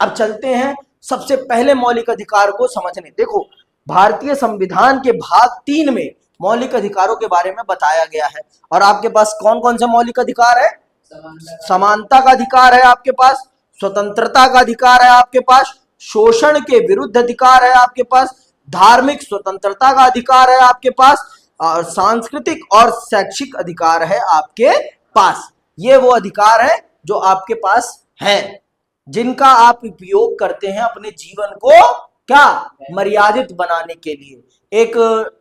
अब चलते हैं सबसे पहले मौलिक अधिकार को समझने। देखो, भारतीय संविधान के भाग 3 में मौलिक अधिकारों के बारे में बताया गया है। और आपके पास कौन कौन सा मौलिक अधिकार है? समानता का अधिकार है आपके पास, स्वतंत्रता का अधिकार है आपके पास, शोषण के विरुद्ध अधिकार है आपके पास, धार्मिक स्वतंत्रता का अधिकार है आपके पास, और सांस्कृतिक और शैक्षिक अधिकार है आपके पास। ये वो अधिकार है जो आपके पास है, जिनका आप उपयोग करते हैं अपने जीवन को क्या मर्यादित बनाने के लिए, एक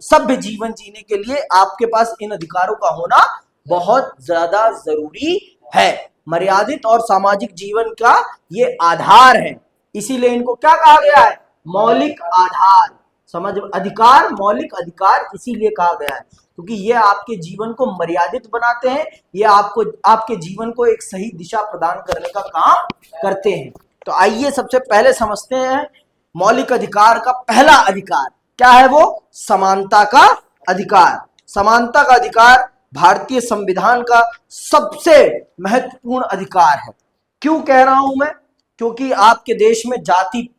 सभ्य जीवन जीने के लिए आपके पास इन अधिकारों का होना बहुत ज्यादा जरूरी है। मर्यादित और सामाजिक जीवन का ये आधार है, इसीलिए इनको क्या कहा गया है? मौलिक आधार। समझ, अधिकार, मौलिक अधिकार इसीलिए कहा गया है क्योंकि ये आपके जीवन को मर्यादित बनाते हैं, ये आपको आपके जीवन को एक सही दिशा प्रदान करने का काम करते हैं। तो आइए सबसे पहले समझते हैं मौलिक अधिकार का पहला अधिकार क्या है। वो समानता का अधिकार। समानता का अधिकार भारतीय संविधान का सबसे महत्वपूर्ण अधिकार है। क्यों कह रहा हूं मैं? क्योंकि आपके देश में जाति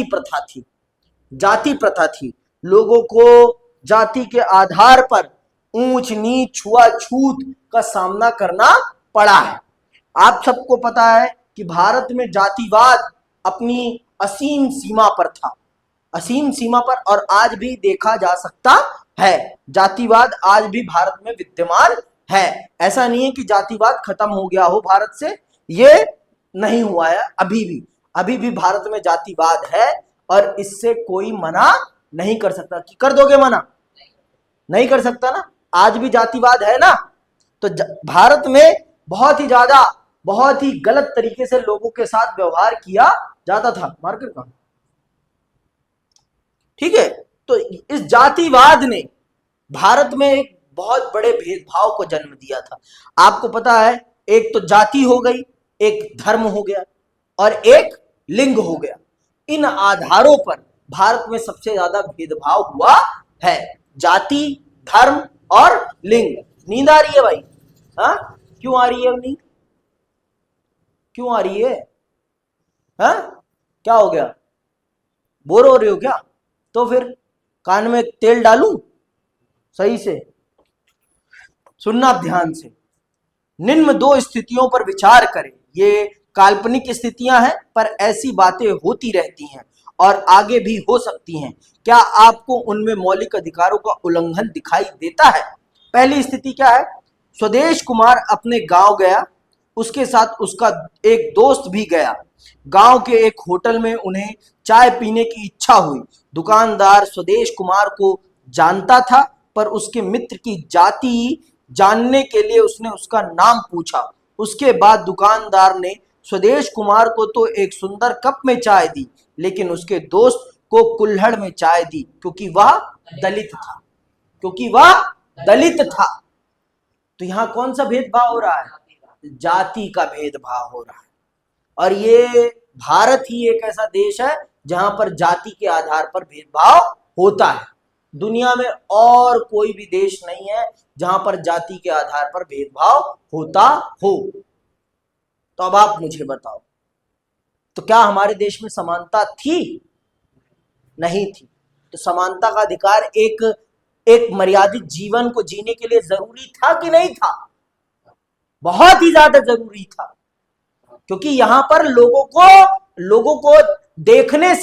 प्रथा थी। जाति प्रथा थी, लोगों को जाति के आधार पर ऊंच नीच छुआछूत का सामना करना पड़ा है। आप सबको पता है कि भारत में जातिवाद अपनी असीम सीमा पर था, असीम सीमा पर, और आज भी देखा जा सकता है। जातिवाद आज भी भारत में विद्यमान है। ऐसा नहीं है कि जातिवाद खत्म हो गया हो भारत से, ये नहीं हुआ है। अभी भी भारत में जातिवाद है और इससे कोई मना नहीं कर सकता। कि कर दोगे मना? नहीं कर सकता ना, आज भी जातिवाद है ना। तो भारत में बहुत ही गलत तरीके से लोगों के साथ व्यवहार किया जाता था। मार्कर का ठीक है। तो इस जातिवाद ने भारत में एक बहुत बड़े भेदभाव को जन्म दिया था। आपको पता है, एक तो जाति हो गई, एक धर्म हो गया और एक लिंग हो गया। इन आधारों पर भारत में सबसे ज्यादा भेदभाव हुआ है, जाति, धर्म और लिंग। नींद आ रही है भाई? हाँ, क्यों आ रही है नींद? क्यों आ रही है? हाँ, क्या हो गया? बोर हो रहे हो क्या? तो फिर कान में तेल डालूं? सही से सुनना ध्यान से। निम्न दो स्थितियों पर विचार करें। ये काल्पनिक स्थितियां हैं, पर ऐसी बातें होती रहती हैं और आगे भी हो सकती हैं। क्या आपको उनमें मौलिक अधिकारों का उल्लंघन दिखाई देता है? पहली स्थिति क्या है? स्वदेश कुमार अपने गांव गया, उसके साथ उसका एक दोस्त भी गया। गांव के एक होटल में उन्हें चाय पीने की इच्छा हुई। दुकानदार स्वदेश कुमार को जानता था, पर उसके मित्र की जाति जानने के लिए उसने उसका नाम पूछा। उसके बाद दुकानदार ने स्वदेश कुमार को तो एक सुंदर कप में चाय दी, लेकिन उसके दोस्त को कुल्हड़ में चाय दी, क्योंकि वह दलित था। तो यहां कौन सा भेदभाव हो रहा है? जाति का भेदभाव हो रहा है। और ये भारत ही एक ऐसा देश है जहां पर जाति के आधार पर भेदभाव होता है। दुनिया में और कोई भी देश नहीं है जहां पर जाति के आधार पर भेदभाव होता हो। तो अब आप मुझे बताओ, तो क्या हमारे देश में समानता थी? नहीं थी। तो समानता का अधिकार एक मर्यादित जीवन को जीने के लिए जरूरी था कि नहीं था? बहुत ही ज्यादा जरूरी था, क्योंकि यहां पर लोगों को देखने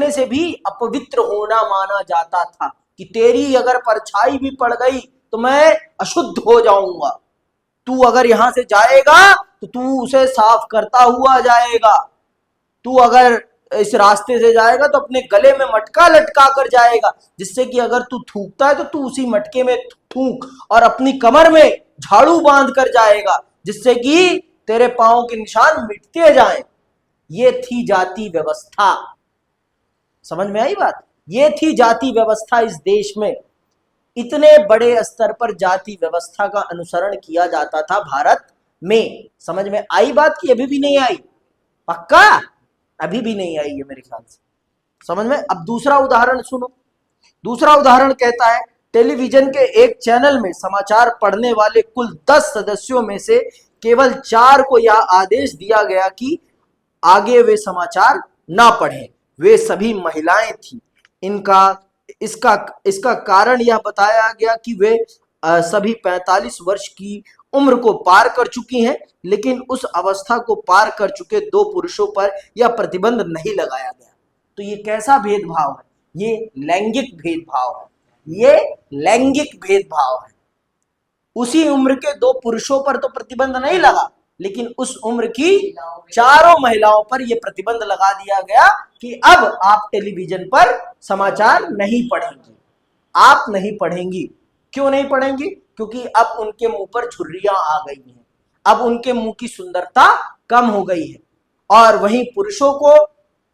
से भी अपवित्र होना माना जाता था कि तेरी अगर परछाई भी पड़ गई तो मैं अशुद्ध हो जाऊंगा। तू अगर यहां से जाएगा तो तू उसे साफ करता हुआ जाएगा। तू अगर इस रास्ते से जाएगा तो अपने गले में मटका लटका कर जाएगा, जिससे कि अगर तू थूकता है तो तू उसी मटके में थूक, और अपनी कमर में झाड़ू बांध कर जाएगा, जिससे कि तेरे पांव के निशान मिटते जाएं। ये थी जाति व्यवस्था। समझ में आई बात? ये थी जाति व्यवस्था इस देश में। इतने बड़े स्तर पर जाति व्यवस्था का अनुसरण किया जाता था भारत में। समझ में आई बात की अभी भी नहीं आई? पक्का अभी भी नहीं आई है मेरे ख्याल से। समझ में? अब दूसरा उदाहरण सुनो। दूसरा उदाहरण कहता है, टेलीविजन के एक चैनल में समाचार पढ़ने वाले कुल 10 सदस्यों में से केवल 4 को यह आदेश दिया गया कि आगे वे समाचार ना पढ़ें। वे सभी महिलाएं थी। इनका इसका इसका कारण यह बताया गया कि वे सभी 45 वर्ष की उम्र को पार कर चुकी हैं, लेकिन उस अवस्था को पार कर चुके दो पुरुषों पर यह प्रतिबंध नहीं लगाया गया। तो ये कैसा भेदभाव है? ये लैंगिक भेदभाव है। ये लैंगिक भेदभाव है। उसी उम्र के दो पुरुषों पर तो प्रतिबंध नहीं लगा, लेकिन उस उम्र की चारों महिलाओं पर यह प्रतिबंध लगा दिया गया कि अब आप टेलीविजन पर समाचार नहीं पढ़ेंगी, आप नहीं पढ़ेंगी। क्यों नहीं पढ़ेंगी? क्योंकि अब उनके मुंह पर झुर्रियां आ गई हैं, अब उनके मुंह की सुंदरता कम हो गई है। और वहीं पुरुषों को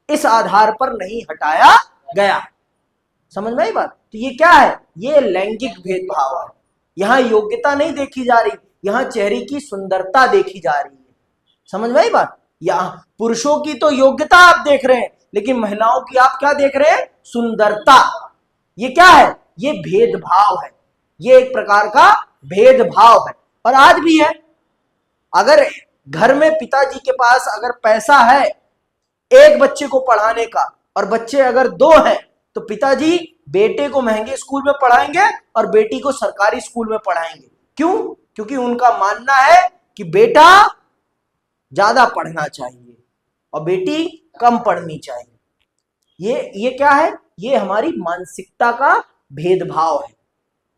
इस आधार पर नहीं हटाया गया। समझ में आई बात? तो ये क्या है? ये लैंगिक भेदभाव है। यहां योग्यता नहीं देखी जा रही, यहां चेहरे की सुंदरता देखी जा रही है। समझ में आई बात? यहां पुरुषों की तो योग्यता आप देख रहे हैं, लेकिन महिलाओं की आप क्या देख रहे हैं? सुंदरता। ये क्या है? ये भेदभाव है। ये एक प्रकार का भेदभाव है, और आज भी है। अगर घर में पिताजी के पास अगर पैसा है एक बच्चे को पढ़ाने का, और बच्चे अगर दो हैं, तो पिताजी बेटे को महंगे स्कूल में पढ़ाएंगे और बेटी को सरकारी स्कूल में पढ़ाएंगे। क्यों? क्योंकि उनका मानना है कि बेटा ज्यादा पढ़ना चाहिए और बेटी कम पढ़नी चाहिए। ये क्या है? ये हमारी मानसिकता का भेदभाव है।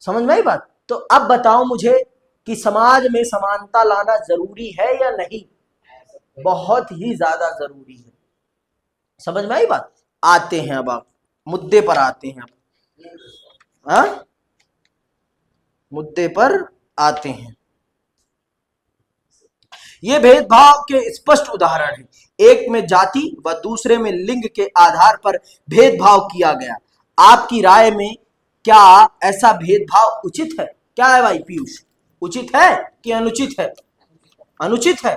समझ में आई बात? तो अब बताओ मुझे कि समाज में समानता लाना जरूरी है या नहीं? बहुत ही ज्यादा जरूरी है। समझ में आई बात? आते हैं अब आप मुद्दे पर आते हैं। मुद्दे पर आते हैं। ये भेदभाव के स्पष्ट उदाहरण हैं। एक में जाति व दूसरे में लिंग के आधार पर भेदभाव किया गया। आपकी राय में क्या ऐसा भेदभाव उचित है? क्या है भाई पीयूष? उचित है कि अनुचित है? अनुचित है।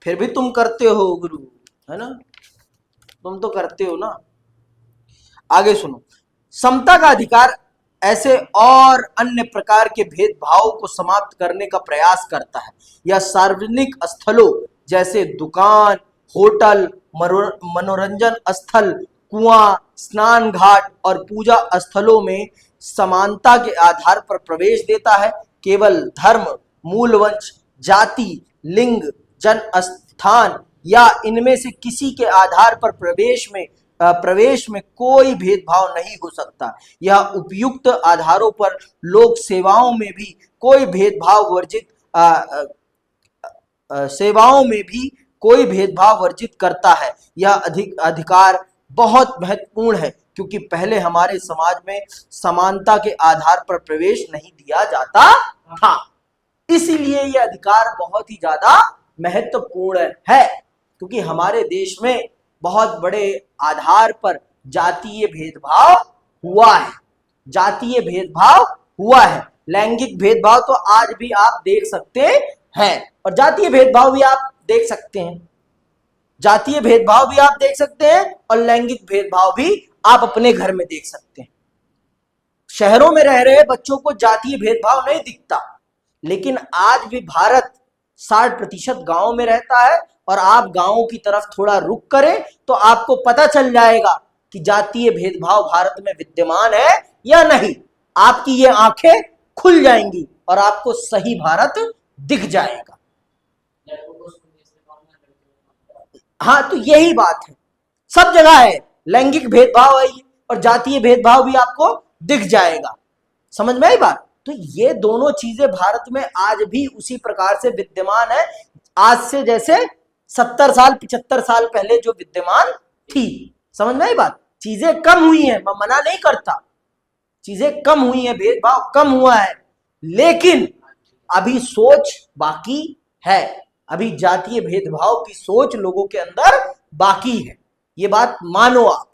फिर भी तुम करते हो गुरु, है ना? तुम तो करते हो ना। आगे सुनो। समता का अधिकार ऐसे और अन्य प्रकार के भेदभाव को समाप्त करने का प्रयास करता है। यह सार्वजनिक स्थलों जैसे दुकान, होटल, मनोरंजन स्थल, कुआं, स्नान घाट और पूजा स्थलों में समानता के आधार पर प्रवेश देता है। केवल धर्म, मूलवंश, जाति, लिंग, जन्म स्थान या इनमें से किसी के आधार पर प्रवेश में कोई भेदभाव नहीं हो सकता। यह उपयुक्त आधारों पर लोक सेवाओं में भी कोई भेदभाव वर्जित करता है। यह अधिकार बहुत महत्वपूर्ण है, क्योंकि पहले हमारे समाज में समानता के आधार पर प्रवेश नहीं दिया जाता था। इसीलिए यह अधिकार बहुत ही ज्यादा महत्वपूर्ण है, क्योंकि हमारे देश में बहुत बड़े आधार पर जातीय भेदभाव हुआ है। जातीय भेदभाव हुआ है। लैंगिक भेदभाव तो आज भी आप देख सकते हैं, और जातीय भेदभाव भी आप देख सकते हैं। जातीय भेदभाव भी आप देख सकते हैं और लैंगिक भेदभाव भी आप अपने घर में देख सकते हैं। शहरों में रह रहे बच्चों को जातीय भेदभाव नहीं दिखता, लेकिन आज भी भारत 60% गांव में रहता है, और आप गांवों की तरफ थोड़ा रुख करें तो आपको पता चल जाएगा कि जातीय भेदभाव भारत में विद्यमान है या नहीं। आपकी ये आंखें खुल जाएंगी और आपको सही भारत दिख जाएगा। हाँ, तो यही बात है। सब जगह है, लैंगिक भेदभाव है और जातीय भेदभाव भी आपको दिख जाएगा। समझ में आई बात? तो ये दोनों चीजें भारत में आज भी उसी प्रकार से विद्यमान है, आज से जैसे 70 साल 75 साल पहले जो विद्यमान थी। समझ में आई बात? चीजें कम हुई हैं, मैं मना नहीं करता, चीजें कम हुई हैं, भेदभाव कम हुआ है, लेकिन अभी सोच बाकी है। अभी जातीय भेदभाव की सोच लोगों के अंदर बाकी है। ये बात मानो आप।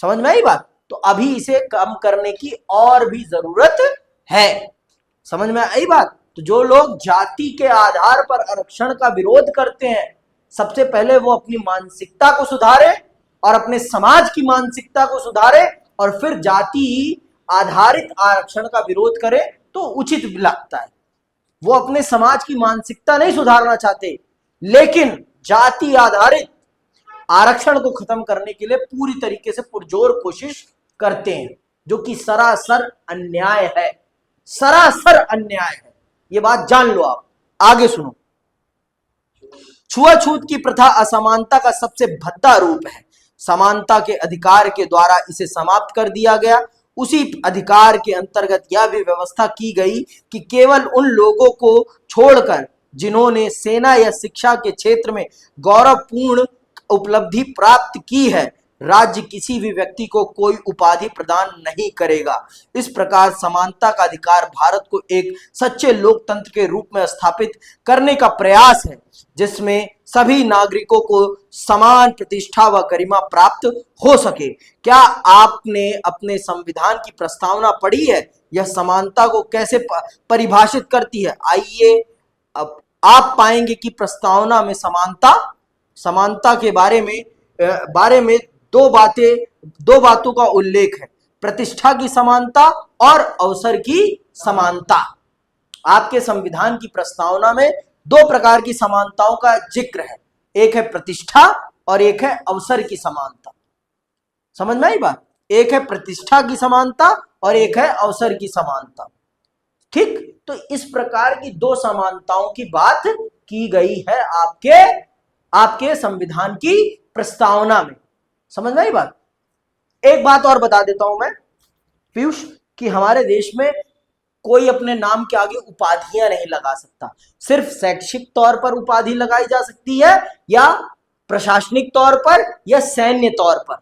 समझ में आई बात? तो अभी इसे कम करने की और भी जरूरत है। समझ में आई बात? तो जो लोग जाति के आधार पर आरक्षण का विरोध करते हैं, सबसे पहले वो अपनी मानसिकता को सुधारे और अपने समाज की मानसिकता को सुधारे, और फिर जाति आधारित आरक्षण का विरोध करे तो उचित लगता है। वो अपने समाज की मानसिकता नहीं सुधारना चाहते, लेकिन जाति आधारित आरक्षण को खत्म करने के लिए पूरी तरीके से पुरजोर कोशिश करते हैं, जो कि सरासर अन्याय है, सरासर अन्याय है। ये बात जान लो आप। आगे सुनो। छुआछूत की प्रथा असमानता का सबसे भद्दा रूप है। समानता के अधिकार के द्वारा इसे समाप्त कर दिया गया। उसी अधिकार के अंतर्गत यह भी व्यवस्था की गई कि केवल उन लोगों को छोड़कर जिन्होंने सेना या शिक्षा के क्षेत्र में गौरवपूर्ण उपलब्धि प्राप्त की है, राज्य किसी भी व्यक्ति को कोई उपाधि प्रदान नहीं करेगा। इस प्रकार समानता का अधिकार भारत को एक सच्चे लोकतंत्र के रूप में स्थापित करने का प्रयास है, जिसमें सभी नागरिकों को समान प्रतिष्ठा व गरिमा प्राप्त हो सके। क्या आपने अपने संविधान की प्रस्तावना पढ़ी है? यह समानता को कैसे परिभाषित करती है? आइए अब आप पाएंगे कि प्रस्तावना में समानता के बारे में दो बातों का उल्लेख है। प्रतिष्ठा की समानता और अवसर की समानता। आपके संविधान की प्रस्तावना में दो प्रकार की समानताओं का जिक्र है, एक है प्रतिष्ठा और एक है अवसर की समानता। समझ में आई बात? एक है प्रतिष्ठा की समानता और एक है अवसर की समानता। ठीक, तो इस प्रकार की दो समानताओं की बात की गई है आपके संविधान की प्रस्तावना में। समझ में आई बात? एक बात और बता देता हूं मैं पीयूष, कि हमारे देश में कोई अपने नाम के आगे उपाधियां नहीं लगा सकता। सिर्फ शैक्षिक तौर पर उपाधि लगाई जा सकती है, या प्रशासनिक तौर पर, या सैन्य तौर पर।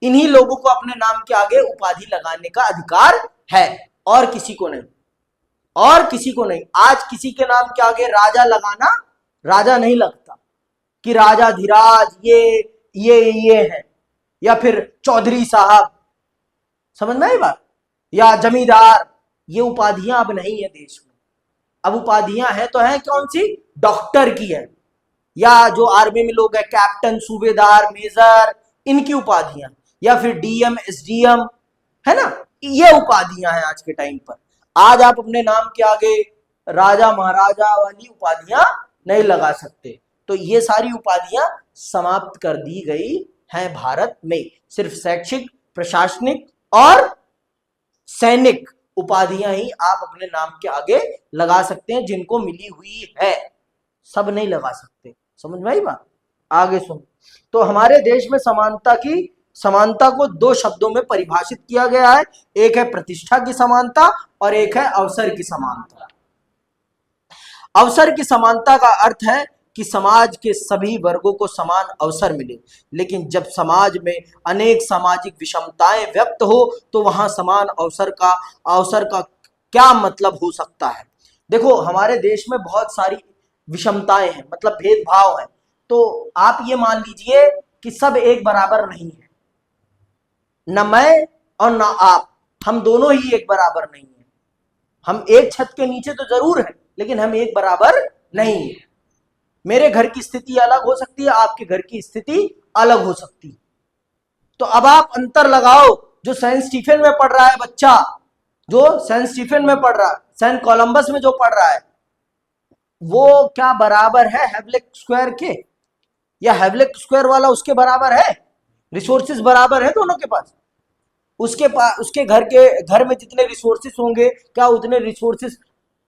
इन्हीं लोगों को अपने नाम के आगे उपाधि लगाने का अधिकार है, और किसी को नहीं, और किसी को नहीं। आज किसी के नाम के आगे राजा लगाना, राजा नहीं लगता कि राजाधिराज ये है, या फिर चौधरी साहब। समझ में आई बात? या जमींदार। ये उपाधियां अब नहीं है देश में। अब उपाधियां हैं तो हैं कौन सी? डॉक्टर की है, या जो आर्मी में लोग हैं कैप्टन, सूबेदार, मेजर, इनकी उपाधियां, या फिर डीएम, एसडीएम, है ना? ये उपाधियां हैं आज के टाइम पर। आज आप अपने नाम के आगे राजा महाराजा वाली उपाधियां नहीं लगा सकते। तो ये सारी उपाधियां समाप्त कर दी गई हैं भारत में। सिर्फ शैक्षिक, प्रशासनिक और सैनिक उपाधियां ही आप अपने नाम के आगे लगा सकते हैं, जिनको मिली हुई है। सब नहीं लगा सकते। समझ में आई बात? आगे सुन। तो हमारे देश में समानता को दो शब्दों में परिभाषित किया गया है, एक है प्रतिष्ठा की समानता और एक है अवसर की समानता। अवसर की समानता का अर्थ है कि समाज के सभी वर्गों को समान अवसर मिले। लेकिन जब समाज में अनेक सामाजिक विषमताएं व्यक्त हो तो वहां समान अवसर का क्या मतलब हो सकता है? देखो, हमारे देश में बहुत सारी विषमताएं हैं, मतलब भेदभाव है। तो आप ये मान लीजिए कि सब एक बराबर नहीं है, न मैं और न आप, हम दोनों ही एक बराबर नहीं है। हम एक छत के नीचे तो जरूर है, लेकिन हम एक बराबर नहीं है। मेरे घर की स्थिति अलग हो सकती है, आपके घर की स्थिति अलग हो सकती है। तो अब आप अंतर लगाओ। जो सेंट स्टीफेन में पढ़ रहा है बच्चा, जो सेंट स्टीफेन में पढ़ रहा है, सेंट कोलंबस में जो पढ़ रहा है, वो क्या बराबर है हैवलेक स्क्वायर के? या हैवलेक स्क्वायर वाला उसके बराबर है? रिसोर्सेज बराबर है दोनों के पास? उसके घर में जितने रिसोर्सेज होंगे, क्या उतने रिसोर्सेज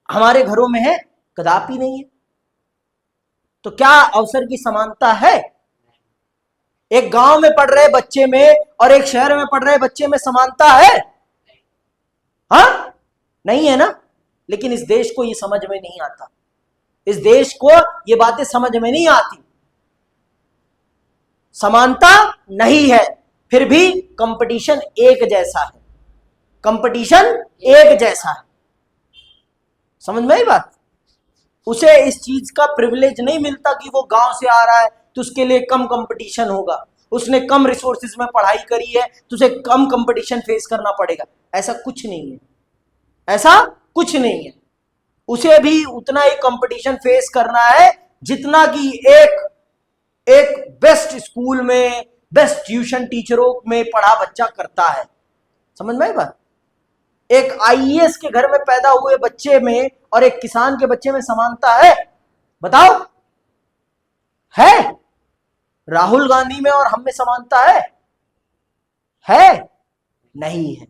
हमारे घरों में है? कदापि नहीं है। तो क्या अवसर की समानता है? एक गांव में पढ़ रहे बच्चे में और एक शहर में पढ़ रहे बच्चे में समानता है? हाँ, नहीं है ना। लेकिन इस देश को ये समझ में नहीं आता, इस देश को ये बातें समझ में नहीं आती। समानता नहीं है, फिर भी कंपटीशन एक जैसा है, कंपटीशन एक जैसा है। समझ में आई बात? उसे इस चीज का प्रिविलेज नहीं मिलता कि वो गांव से आ रहा है तो उसके लिए कम कंपटीशन होगा, उसने कम रिसोर्सेज में पढ़ाई करी है तो उसे कम कंपटीशन फेस करना पड़ेगा। ऐसा कुछ नहीं है, ऐसा कुछ नहीं है। उसे भी उतना ही कंपटीशन फेस करना है जितना कि एक बेस्ट स्कूल में, बेस्ट ट्यूशन टीचरों में पढ़ा बच्चा करता है। समझ में आई बात? एक आईएएस के घर में पैदा हुए बच्चे में और एक किसान के बच्चे में समानता है? बताओ, है? राहुल गांधी में और हम में समानता है? नहीं है।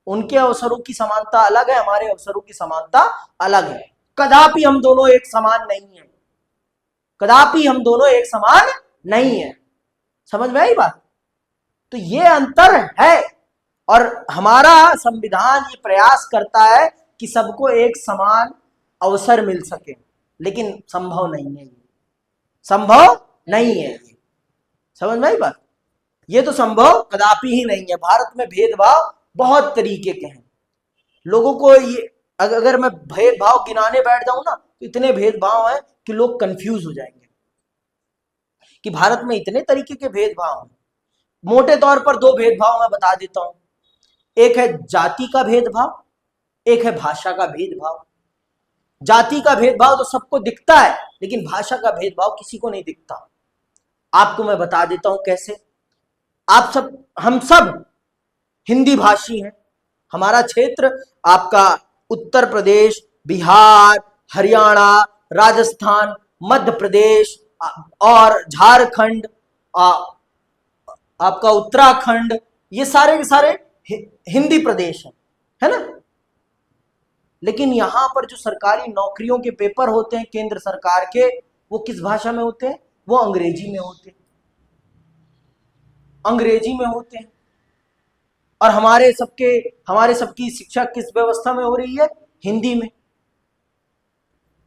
उनके अवसरों की समानता अलग है, हमारे अवसरों की समानता अलग है। कदापि हम दोनों एक समान नहीं है, कदापि हम दोनों एक समान नहीं है। समझ में आई बात? तो ये अंतर है, और हमारा संविधान ये प्रयास करता है कि सबको एक समान अवसर मिल सके, लेकिन संभव नहीं है, ये संभव नहीं है। ये समझ में आई बात? ये तो संभव कदापि ही नहीं है। भारत में भेदभाव बहुत तरीके के हैं। लोगों को ये, अगर मैं भेदभाव गिनाने बैठ जाऊं ना, तो इतने भेदभाव हैं कि लोग कंफ्यूज हो जाएंगे कि भारत में इतने तरीके के भेदभाव हैं। मोटे तौर पर दो भेदभाव मैं बता देता हूं। एक है जाति का भेदभाव, एक है भाषा का भेदभाव। जाति का भेदभाव तो सबको दिखता है, लेकिन भाषा का भेदभाव किसी को नहीं दिखता। आपको मैं बता देता हूं कैसे। हम सब हिंदी भाषी हैं। हमारा क्षेत्र आपका उत्तर प्रदेश, बिहार, हरियाणा, राजस्थान, मध्य प्रदेश और झारखंड, आपका उत्तराखंड, ये सारे के सारे हिंदी प्रदेश है ना। लेकिन यहां पर जो सरकारी नौकरियों के पेपर होते हैं केंद्र सरकार के, वो किस भाषा में होते हैं? वो अंग्रेजी में होते हैं, अंग्रेजी में होते हैं। और हमारे सबकी शिक्षा किस व्यवस्था में हो रही है? हिंदी में।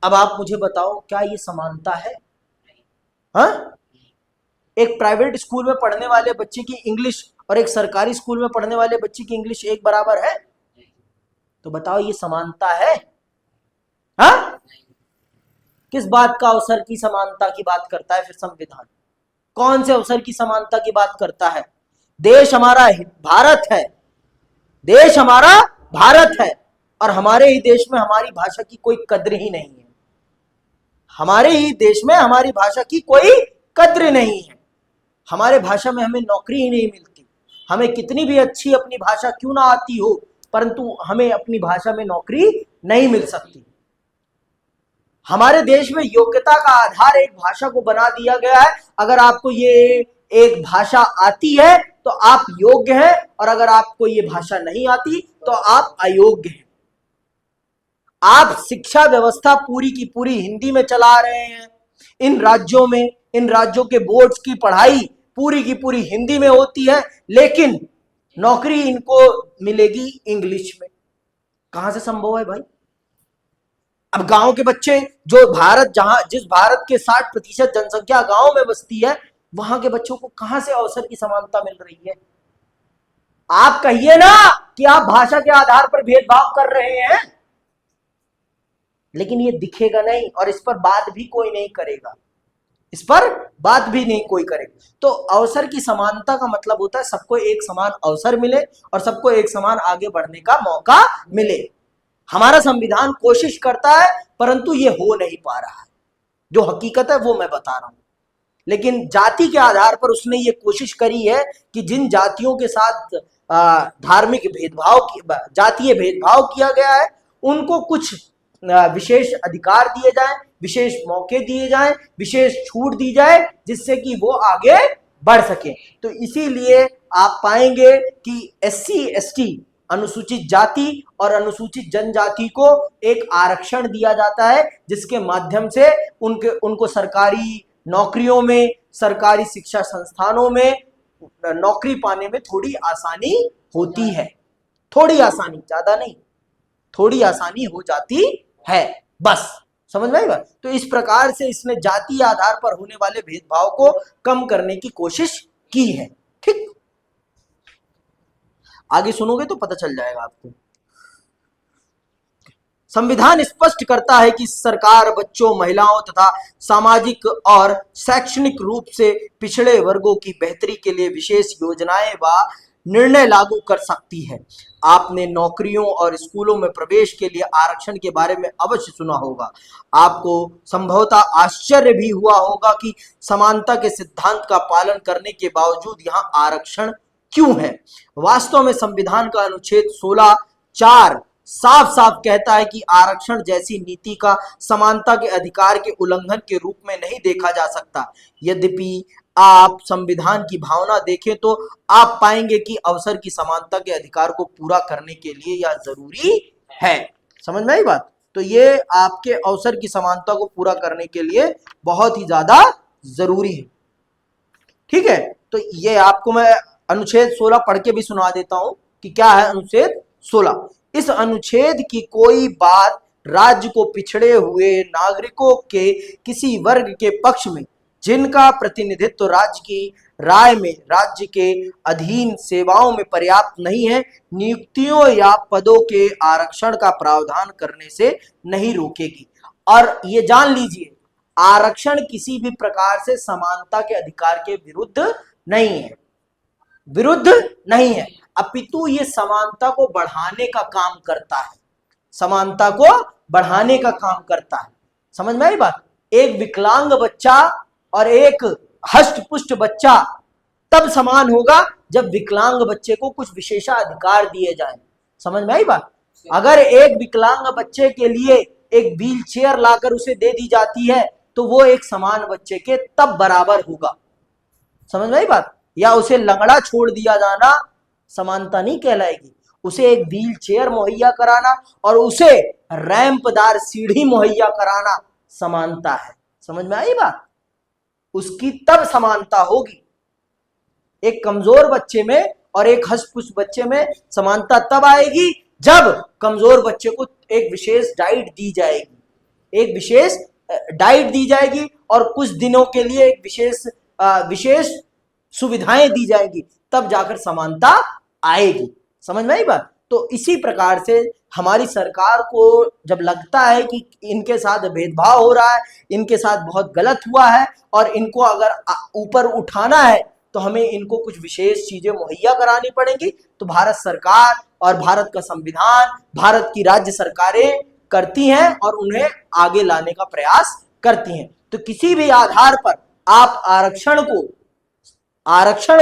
अब आप मुझे बताओ, क्या ये समानता है? हाँ? एक प्राइवेट स्कूल में पढ़ने वाले बच्चे की इंग्लिश और एक सरकारी स्कूल में पढ़ने वाले बच्चे की इंग्लिश एक बराबर है? तो बताओ, ये समानता है? हाँ? किस बात का अवसर की समानता की बात करता है फिर संविधान? कौन से अवसर की समानता की बात करता है? देश हमारा भारत है, देश हमारा भारत है, और हमारे ही देश में हमारी भाषा की कोई कद्र ही नहीं है। हमारे ही देश में हमारी भाषा की कोई कद्र नहीं है। हमारे भाषा में हमें नौकरी ही नहीं मिलती। हमें कितनी भी अच्छी अपनी भाषा क्यों ना आती हो, परंतु हमें अपनी भाषा में नौकरी नहीं मिल सकती। हमारे देश में योग्यता का आधार एक भाषा को बना दिया गया है। अगर आपको ये एक भाषा आती है तो आप योग्य हैं, और अगर आपको ये भाषा नहीं आती तो आप अयोग्य हैं। आप शिक्षा व्यवस्था पूरी की पूरी हिंदी में चला रहे हैं। इन राज्यों के बोर्ड्स की पढ़ाई पूरी की पूरी हिंदी में होती है, लेकिन नौकरी इनको मिलेगी इंग्लिश में। कहां से संभव है भाई? अब गांव के बच्चे, जो जिस भारत के 60% जनसंख्या गांव में बसती है, वहां के बच्चों को कहां से अवसर की समानता मिल रही है? आप कहिए ना कि आप भाषा के आधार पर भेदभाव कर रहे हैं, लेकिन ये दिखेगा नहीं, और इस पर बात भी कोई नहीं करेगा। इस पर बात भी नहीं कोई करेगा। तो अवसर की समानता का मतलब होता है सबको एक समान अवसर मिले और सबको एक समान आगे बढ़ने का मौका मिले। हमारा संविधान कोशिश करता है, परंतु ये हो नहीं पा रहा है। जो हकीकत है वो मैं बता रहा हूं। लेकिन जाति के आधार पर उसने ये कोशिश करी है कि जिन जातियों के साथ धार्मिक भेदभाव, जातीय भेदभाव किया गया है, उनको कुछ विशेष अधिकार दिए जाएं, विशेष मौके दिए जाएं, विशेष छूट दी जाए, जिससे कि वो आगे बढ़ सके। तो इसीलिए आप पाएंगे कि SC ST, अनुसूचित जाति और अनुसूचित जनजाति को एक आरक्षण दिया जाता है, जिसके माध्यम से उनको सरकारी नौकरियों में, सरकारी शिक्षा संस्थानों में नौकरी पाने में थोड़ी आसानी होती है। थोड़ी आसानी, ज्यादा नहीं, थोड़ी आसानी हो जाती है, बस। समझ में आई बात? तो इस प्रकार से इसने जातीय आधार पर होने वाले भेदभाव को कम करने की कोशिश की है। ठीक, आगे सुनोगे तो पता चल जाएगा आपको। संविधान स्पष्ट करता है कि सरकार बच्चों, महिलाओं तथा सामाजिक और शैक्षणिक रूप से पिछड़े वर्गों की बेहतरी के लिए विशेष योजनाएं व निर्णय लागू कर सकती है। आपने नौकरियों और स्कूलों में प्रवेश के लिए आरक्षण के बारे में अवश्य सुना होगा। आपको संभवतः आश्चर्य भी हुआ होगा कि समानता के सिद्धांत का पालन करने के बावजूद यहाँ आरक्षण क्यों है। वास्तव में संविधान का अनुच्छेद 16(4) साफ साफ कहता है कि आरक्षण जैसी नीति का समानता के अधिकार के उल्लंघन के रूप में नहीं देखा जा सकता। यद्यपि आप संविधान की भावना देखें तो आप पाएंगे कि अवसर की समानता के अधिकार को पूरा करने के लिए यह जरूरी है। समझ में आई बात? तो ये आपके अवसर की समानता को पूरा करने के लिए बहुत ही ज्यादा जरूरी है। ठीक है, तो ये आपको मैं अनुच्छेद 16 पढ़ के भी सुना देता हूं कि क्या है अनुच्छेद 16। इस अनुच्छेद की कोई बात राज्य को पिछड़े हुए नागरिकों के किसी वर्ग के पक्ष में जिनका प्रतिनिधित्व राज्य की राय में राज्य के अधीन सेवाओं में पर्याप्त नहीं है, नियुक्तियों या पदों के आरक्षण का प्रावधान करने से नहीं रोकेगी। और ये जान लीजिए, आरक्षण किसी भी प्रकार से समानता के अधिकार के विरुद्ध नहीं है, विरुद्ध नहीं है, अपितु ये समानता को बढ़ाने का काम करता है, समानता को बढ़ाने का काम करता है। समझ में आई बात? एक विकलांग बच्चा और एक हष्ट-पुष्ट बच्चा तब समान होगा जब विकलांग बच्चे को कुछ विशेषाधिकार दिए जाएं। समझ में आई बात? अगर एक विकलांग बच्चे के लिए एक व्हील चेयर लाकर उसे दे दी जाती है तो वो एक समान बच्चे के तब बराबर होगा। समझ में आई बात? या उसे लंगड़ा छोड़ दिया जाना समानता नहीं कहलाएगी। उसे एक व्हील चेयर मुहैया कराना और उसे रैंपदार सीढ़ी मुहैया कराना समानता है। समझ में आई बात? उसकी तब समानता होगी। एक कमजोर बच्चे में और एक हष्ट-पुष्ट बच्चे में समानता तब आएगी जब कमजोर बच्चे को एक विशेष डाइट दी जाएगी, एक विशेष डाइट दी जाएगी और कुछ दिनों के लिए एक विशेष सुविधाएं दी जाएंगी, तब जाकर समानता आएगी। समझ में आई बात? तो इसी प्रकार से हमारी सरकार को जब लगता है कि इनके साथ भेदभाव हो रहा है, इनके साथ बहुत गलत हुआ है और इनको अगर ऊपर उठाना है तो हमें इनको कुछ विशेष चीजें मुहैया करानी पड़ेंगी, तो भारत सरकार और भारत का संविधान, भारत की राज्य सरकारें करती हैं और उन्हें आगे लाने का प्रयास करती हैं। तो किसी भी आधार पर आप आरक्षण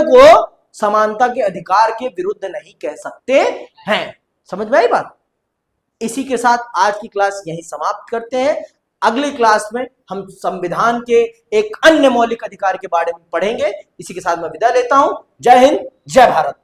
को समानता के अधिकार के विरुद्ध नहीं कह सकते हैं। समझ में आई बात? इसी के साथ आज की क्लास यहीं समाप्त करते हैं। अगली क्लास में हम संविधान के एक अन्य मौलिक अधिकार के बारे में पढ़ेंगे। इसी के साथ मैं विदा लेता हूं। जय हिंद, जय भारत।